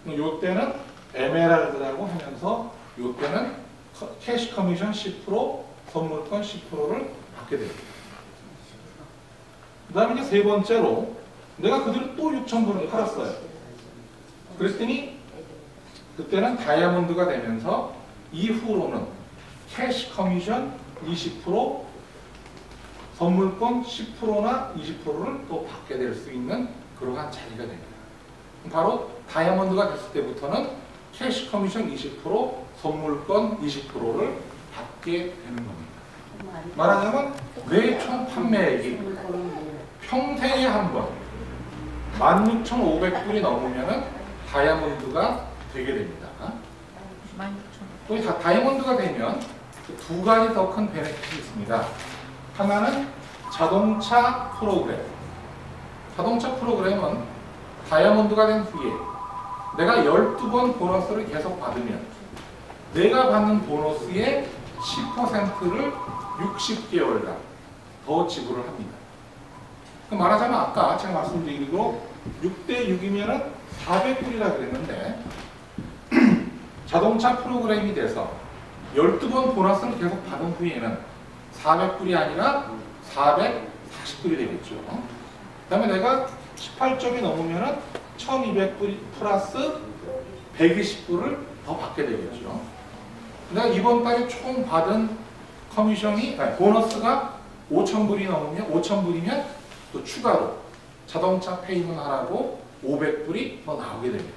요때는 에메랄드라고 하면서 요때는 캐시 커미션 10%, 선물권 10%를 받게 됩니다. 그 다음에 이제 세 번째로 내가 그 뒤로 또 6,000불을 팔았어요. 그랬더니 그때는 다이아몬드가 되면서 이후로는 캐시 커미션 20%, 선물권 10%나 20%를 또 받게 될 수 있는 그러한 자리가 됩니다. 바로 다이아몬드가 됐을 때부터는 캐시 커미션 20%, 선물권 20%를 받게 되는 겁니다. 말하자면 내 총 판매액이 평생에 한 번 16,500불이 넘으면 다이아몬드가 되게 됩니다. 또 다이아몬드가 되면 두 가지 더 큰 베네핏이 있습니다. 하나는 자동차 프로그램. 자동차 프로그램은 다이아몬드가 된 후에 내가 12번 보너스를 계속 받으면 내가 받는 보너스의 10%를 60개월간 더 지불을 합니다. 말하자면 아까 제가 말씀드리기로 6대 6이면 400불이라 그랬는데 자동차 프로그램이 돼서 12번 보너스를 계속 받은 후에는 400불이 아니라 440불이 되겠죠. 그 다음에 내가 18점이 넘으면 1200불 플러스 120불을 더 받게 되겠죠. 내가 이번 달에 총 받은 보너스가 5,000불이 넘으면 5,000불이면 또 추가로 자동차 페이먼 하라고 500불이 더 나오게 됩니다.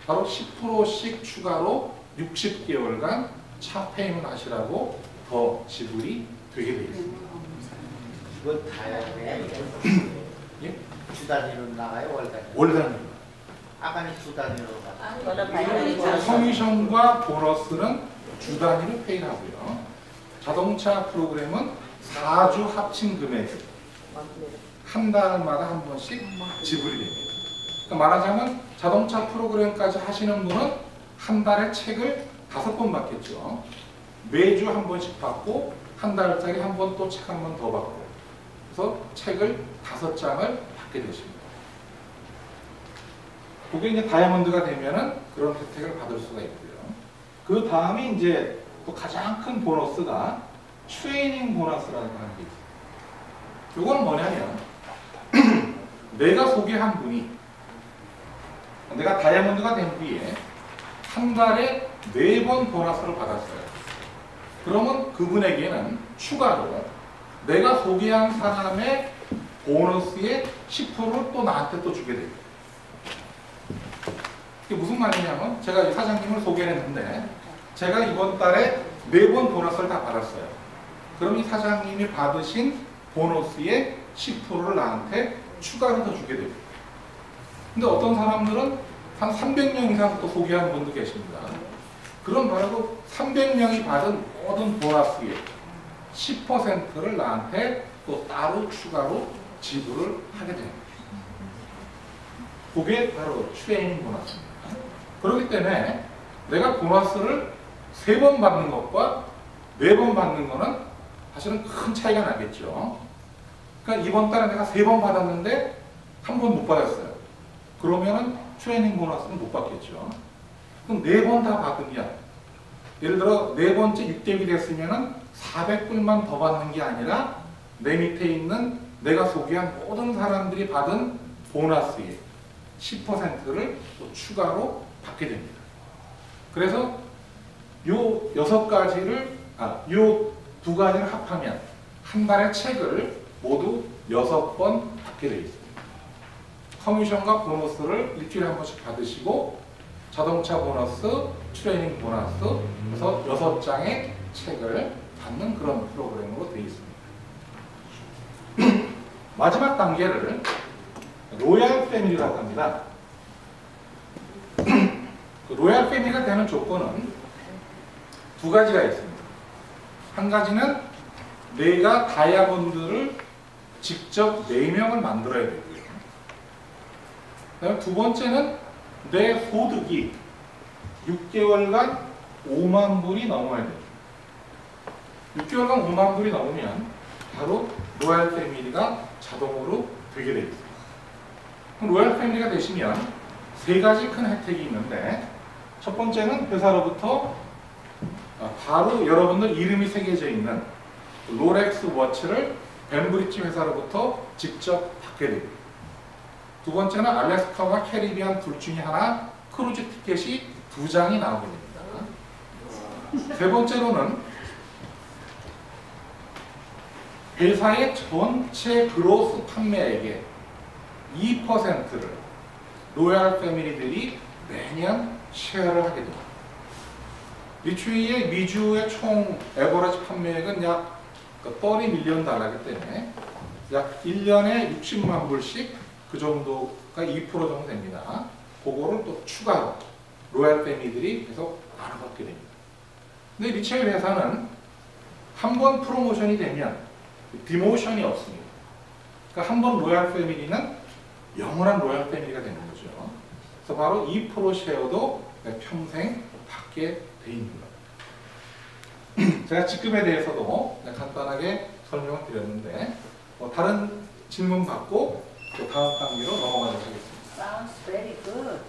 바로 10%씩 추가로 60개월간 차 페이먼 하시라고 더 지불이 되게 되겠습니다. 이건 다야 돼. 예? 주 단위로 나가요, 월 단위로? 월 단위입니다. 아까는 주 단위로 나가요. 저는 바이너리 커미션과 보너스는 주 단위로 페이하고요. 자동차 프로그램은 4주 합친 금액 한 달마다 한 번씩 지불이 됩니다. 그러니까 말하자면 자동차 프로그램까지 하시는 분은 한 달에 책을 5번 받겠죠. 매주 한 번씩 받고 한 달짜리 한 번 또 책 한 번 더 받고 그래서 책을 5장을 받게 되십니다. 그게 이제 다이아몬드가 되면은 그런 혜택을 받을 수가 있고요. 그 다음에 이제 또 가장 큰 보너스가 트레이닝 보너스라는 게 있어요. 이건 뭐냐면 내가 소개한 분이 내가 다이아몬드가 된 뒤에 한 달에 4번 보너스를 받았어요. 그러면 그분에게는 추가로 내가 소개한 사람의 보너스의 10%를 또 나한테 또 주게 됩니다. 이게 무슨 말이냐면 제가 이 사장님을 소개했는데 제가 이번 달에 4번 보너스를 다 받았어요. 그럼 이 사장님이 받으신 보너스의 10%를 나한테 추가로 더 주게 됩니다. 근데 어떤 사람들은 한 300명 이상 또 소개한 분도 계십니다. 그럼 바로 300명이 받은 모든 보너스의 10%를 나한테 또 따로 추가로 지불을 하게 됩니다. 그게 바로 트레이닝 보너스입니다. 그렇기 때문에 내가 보너스를 3번 받는 것과 4번 받는 거는 사실은 큰 차이가 나겠죠. 그러니까 이번 달에 내가 3번 받았는데 한 번 못 받았어요. 그러면은 트레이닝 보너스는 못 받겠죠. 그럼 4번 다 받으면 예를 들어 4번째 6개월이 됐으면은 400불만 더 받는 게 아니라 내 밑에 있는 내가 소개한 모든 사람들이 받은 보너스의 10%를 또 추가로 받게 됩니다. 그래서 요 6가지를 요 2가지를 합하면 한 달에 책을 모두 6번 받게 되어 있습니다. 커미션과 보너스를 일주일에 한 번씩 받으시고 자동차 보너스, 트레이닝 보너스 그래서 6장의 책을 받는 그런 프로그램으로 되어 있습니다. 마지막 단계를 로얄 패밀리라고 합니다. 그 로얄 패밀리가 되는 조건은 2가지가 있습니다. 한 가지는 내가 다이아몬드를 직접 4명을 만들어야 되고요. 그다음에 2번째는 내 소득이 6개월간 5만 불이 넘어야 돼요. 6개월간 5만 불이 넘으면 바로 로얄 패밀리가 자동으로 되게 되어 있습니다. 그럼 로얄 패밀리가 되시면 3가지 큰 혜택이 있는데 첫 번째는 회사로부터 바로 여러분들 이름이 새겨져 있는 롤렉스 워치를 벤브리지 회사로부터 직접 받게 됩니다. 2번째는 알래스카와 캐리비안 둘 중에 하나 크루즈 티켓이 2장이 나오게 됩니다. 3번째로는 회사의 전체 그로스 판매액의 2%를 로얄 패밀리들이 매년 쉐어를 하게 됩니다. 리추이의 미주의 총 에버리지 판매액은 약 $30 밀리언 달러이기 때문에 약 1년에 60만 불씩 그 정도가 2% 정도 됩니다. 그거를 또 추가로 로얄 패밀리들이 계속 나눠받게 됩니다. 근데 리추이 회사는 한 번 프로모션이 되면 디모션이 없습니다. 그러니까 한 번 로얄 패밀리는 영원한 로얄 패밀리가 되는 거죠. 그래서 바로 2% 쉐어도 평생 받게 돼 있는 거예요. 제가 직급에 대해서도 간단하게 설명을 드렸는데 다른 질문 받고 또 다음 단계로 넘어가도록 하겠습니다. Sounds very good.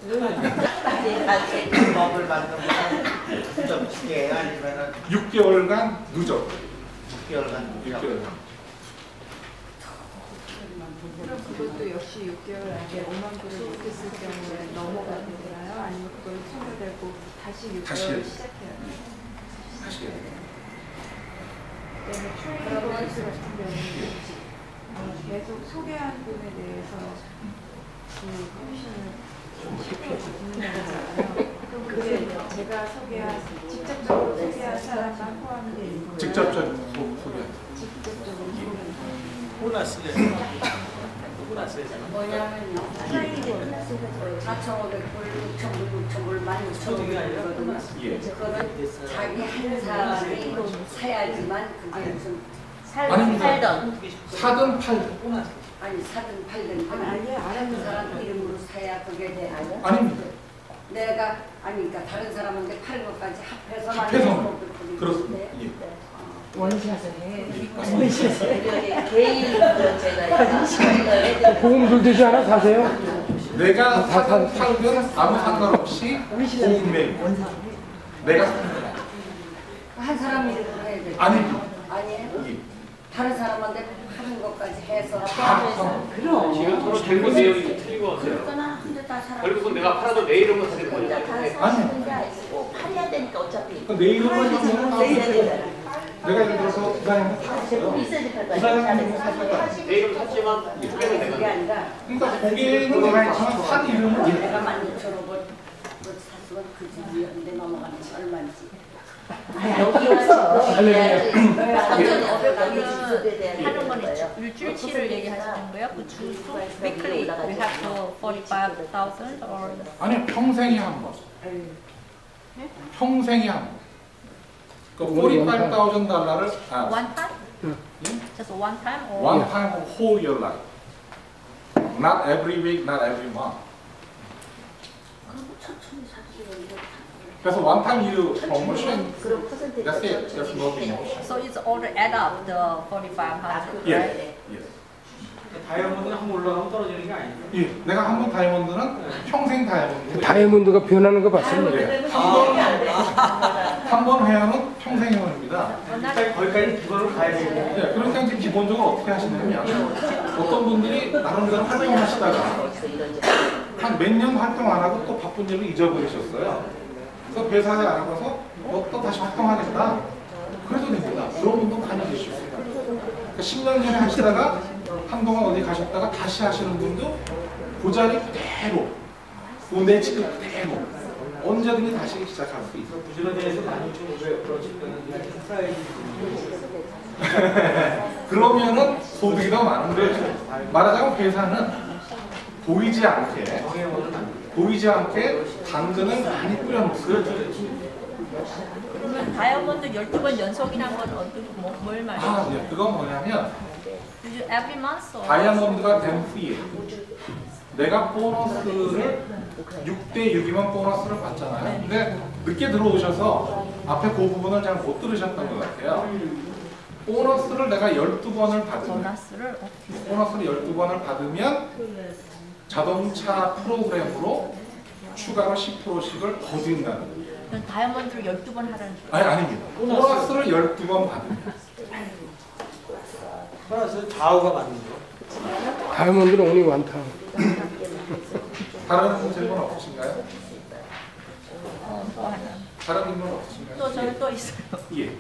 법을 만들면 좀 쉽게 아니면은 6개월간 누적. 6개월간 6개월간. 그럼 그것도 역시 6개월 안에 5만 불을 못했을 경우에 넘어가게 되나요? 아니면 그걸 청구되고 다시 6개월 다시 시작해야 돼요? 다시 해야 돼요. 그다음에 트레이닝 보너스 같은 경우는 계속 소개한 분에 대해서 그 커미션을 10% 받는 거잖아요. 그럼 그게 제가 직접적으로 소개한 사람만 포함이 되는 거예요? 직접적으로 소개합니다. 직접적으로 소개한 뭐냐면요. 4,500불, 6,000불, 6,000불, 16,000불이거든요. 예. 그거는 자기 한 사람이 사야지만 그게 무슨 아닙니다. 사든 팔든. 아니 사든 팔든 아니 안 하는 사람 이름으로 사야 그게 돼? 아닙니다. 내가 아니 그러니까 다른 사람한테 파는 것까지 합해서 합해서 그렇습니다. 예. 원샷을 해. 맞습니다. 개인 제가 인식을 보험 들듯이 하나 사세요. 내가 사든 팔든 아무 상관없이 고급 매입. 내가 사는 거야. 한 사람이 이렇게 해야 돼. 아닙니다. 아니에요? 예. 다른 사람한테 파는 것까지 해서 그럼. 지금 서로 결국 내용이 틀린 것 같아요. 그러나 근데 다 사람. 결국은 내가 팔아도 내 이름으로 사는 거죠. 다 사시는 게 아니고 팔려야 되니까 어차피. 내 이름을 하면 내야 되잖아. 내가 예를 들어서 부산에 제품 샀어요. 있어야지 팔 거야. 부산에 샀어요. 내 이름 샀지만 그게 투표는 내가. 아니라 그러니까 고객은 내가 했지만 산 이름은 얘. 내가 16,000원 샀으면 그 집이 넘어가는 게 얼마인지. 여기 와서 해야지. 완전 여기 주소에 대한 하는 건 거예요. 일주일치를 얘기하시는 거예요? 그 주소 weekly we have to 45,000 or 아니 평생에 한 번. 평생에 한 번. 그 $45,000를 one time? Just one time or one time of whole your life. Not every week, not every month. 그래서 one time you promotion. 그럼 퍼센테이지. That's it. That's nothing. so it's all add up the 4,500, Yes. right? Yes. 다이아몬드는 한번 올라가면 떨어지는 게 아니에요. 예. 내가 한 번 다이아몬드는 평생 다이아몬드. 다이아몬드가 변하는 거 봤습니다. 예. 한 번 회원은 평생 회원입니다. 거기까지 기본으로 가야 되겠네. 예. 그러니까 이제 기본적으로 어떻게 하시냐면 어떤 분들이 나름대로 활동하시다가 한 몇 년 활동 안 하고 또 바쁜 일을 잊어버리셨어요. 그래서 회사에 알아봐서 또 다시 활동하겠다. 그래도 됩니다. 그런 분도 많이 계시고. 그러니까 10년 전에 하시다가 한동안 어디 가셨다가 다시 하시는 분도 그 자리 그대로, 내 지금 그대로 언제든지 다시 시작할 수 있어요. 부지런해서 많이 좀 그렇지. 그러면은 소득이 더 많은 거죠. 말하자면 회사는 보이지 않게 당근을 많이 뿌려놓습니다. 그러면 다이아몬드 12번 연속이란 건 어떻게 뭘 말해요? 네. 그건 뭐냐면 You every month or 다이아몬드가 된 후에 내가 보너스를 6대6이면 보너스를 받잖아요. 근데 늦게 들어오셔서 앞에 그 부분을 잘 못 들으셨던 것 같아요. 보너스를 내가 12번을 받으면 보너스를 어떻게 보너스를 12번을 받으면 자동차 프로그램으로 추가로 10%씩을 더 준다는 거예요. 그럼 다이아몬드를 12번 하라는 거예요? 아니, 아닙니다. 보너스를 12번 받으면 플러스 좌우가 맞는 거. 다이아몬드는 오늘 많다. 다른 질문 없으신가요? 또 하나. 다른 질문 없으신가요? 또 저는 또 있어요. 예.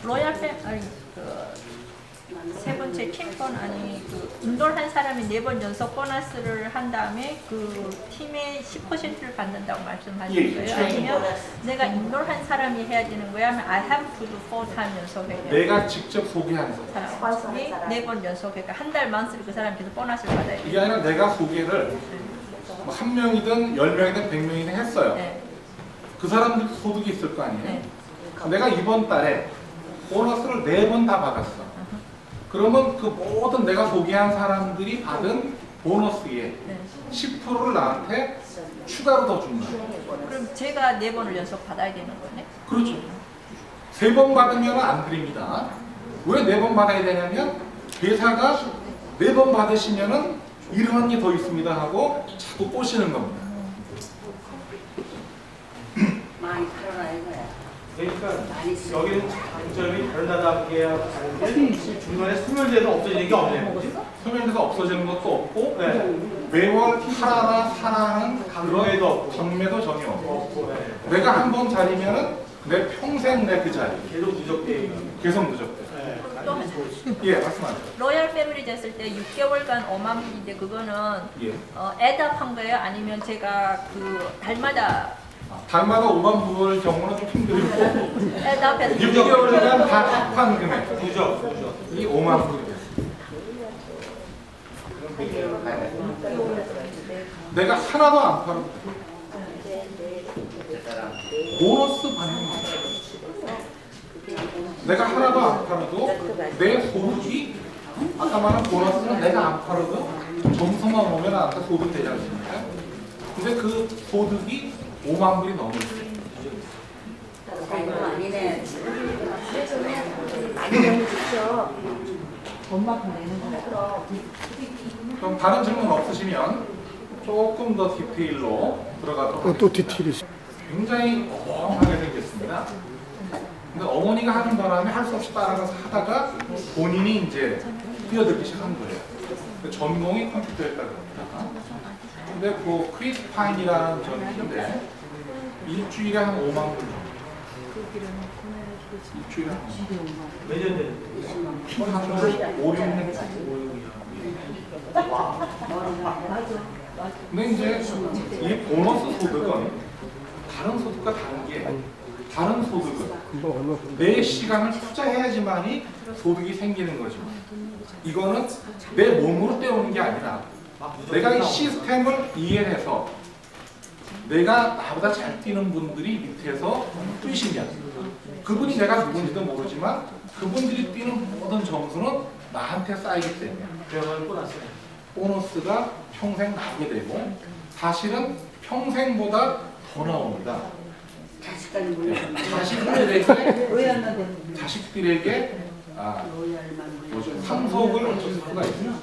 로얄 팸 아니 세 번째 킹건 아니 인돌한 사람이 4번 연속 보너스를 한 다음에 그 팀의 10%를 받는다고 말씀하신 거예요? 아니면 내가 인돌한 사람이 해야 되는 거야? 아니면 I have to do 4time 연속해야 돼요? 내가 직접 소개한 사람이 4번 연속, 그러니까 한 달 만수를 그 사람이 계속 보너스를 받아야 돼요. 이게 아니라 내가 소개를 뭐 1명이든 10명이든 100명이든 했어요. 네. 그 사람들 소득이 있을 거 아니에요? 네. 내가 이번 달에 보너스를 4번 다 받았어. 그러면 그 모든 내가 소개한 사람들이 받은 보너스에 10%를 나한테 추가로 더 준다. 그럼 제가 4번을 연속 받아야 되는 거네? 그렇죠. 3번 받으면 안 드립니다. 왜 4번 받아야 되냐면 회사가 4번 받으시면은 이러한 게 더 있습니다 하고 자꾸 꼬시는 겁니다. 많이 팔아라 이거야. 그러니까 많이 쓰. 여기는 장점이 다른 나라하고 다른 게 중간에 소멸제도 없어지는 게 없네요. 소멸돼서 없어지는 것도 없고 네. 매월 팔아라 사라는 강매도 없고. 경매도 전혀 없고 없고, 네. 내가 한 번 자리면은 내 평생 내 그 자리 계속 누적돼. 계속 누적돼. 네. 또 하나. 예, 말씀하세요. 로얄 패밀리 됐을 때 6개월간 5만 불인데 그거는 예. 애답한 거예요? 아니면 제가 그 달마다 달마다 5만 불 경우는 좀 힘들고 애답해서 6개월간 다 합한 금액 누적. 이 5만 불이 됐어요. 내가 하나도 안 팔아도 보너스 받는 거예요. 내가 하나도 안 팔아도 내 소득이 아까 말한 보너스는 내가 안 팔아도 점수만 오면 나한테 소득 되지 않습니까? 근데 그 소득이 5만 불이 넘었어요. 아니네. 많이 너무 좋죠. 돈만큼 내는 거예요. 그럼 다른 질문 없으시면 조금 더 디테일로 들어가도록 하겠습니다. 또 디테일이 굉장히 어벙하게 생겼습니다. 근데 어머니가 하는 바람에 할 수 없이 따라가서 하다가 본인이 이제 뛰어들기 시작한 거예요. 전공이 컴퓨터였다고 합니다. 근데 그 크리스 파인이라는 전인데 일주일에 한 5만 불 정도. 일주일에 한 5만 불. 매년 되는 한 5, 6년 근데 이제 이 보너스 소득은 다른 소득과 다른 게 다른 소득은 내 시간을 투자해야지만이 소득이 생기는 거죠. 이거는 내 몸으로 떼오는 게 아니라 내가 이 시스템을 이해해서 내가 나보다 잘 뛰는 분들이 밑에서 뛰시면 그분이 내가 누군지도 모르지만 그분들이 뛰는 모든 점수는 나한테 쌓이기 때문에 그야말로 보너스네. 보너스가 평생 나오게 되고 사실은 평생보다 더 나옵니다. 자식까지 물려주면 자식들에게 로열만 물려주면 상속을 줄 수가 있어요.